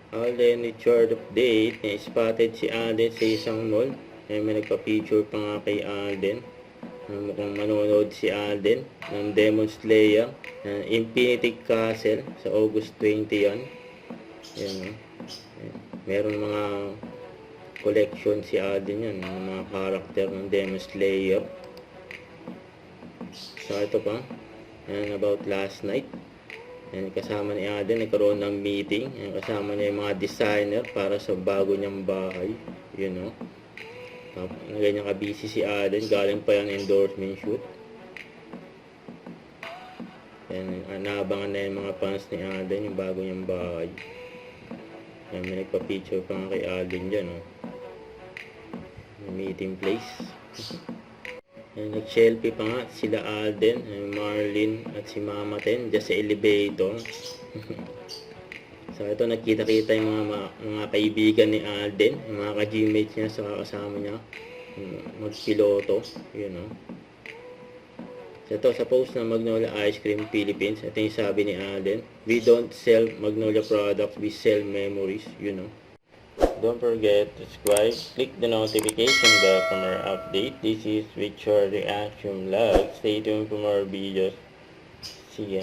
Alden Richard update, na-spotted si Alden sa isang mall. May nagpa-picture pa nga kay Alden. Mukhang manonood si Alden ng Demon Slayer, Infinity Castle, sa August 20 yan. Yan, meron mga collection si Alden yan, ng mga karakter ng Demon Slayer. So ito pa, about last night. Yan, kasama ni Alden, nagkaroon ng meeting. Yan, kasama niya yung mga designer para sa bago niyang bahay. Yun, no? Ganyan ka-busy si Alden. Galing pa yung endorsement shoot. Yan, naabangan na yung mga fans ni Alden, yung bago niyang bahay. Yan, may nagpa-picture pa nga kay Alden dyan, no? Meeting place. Nag-selfie pa nga sila Alden, Marlene at si Mama Ten dyan sa elevator. So ito, nakita-kita yung mga kaibigan ni Alden, yung mga ka-gmates niya sa kasama niya, magpiloto, yun, no? So ito, sa post ng Magnolia Ice Cream Philippines, ito yung sabi ni Alden, "We don't sell Magnolia products, we sell memories," yun, no? Don't forget to subscribe, click the notification bell for more update. This is Richard Reaction Vlog. Stay tuned for more videos. See ya.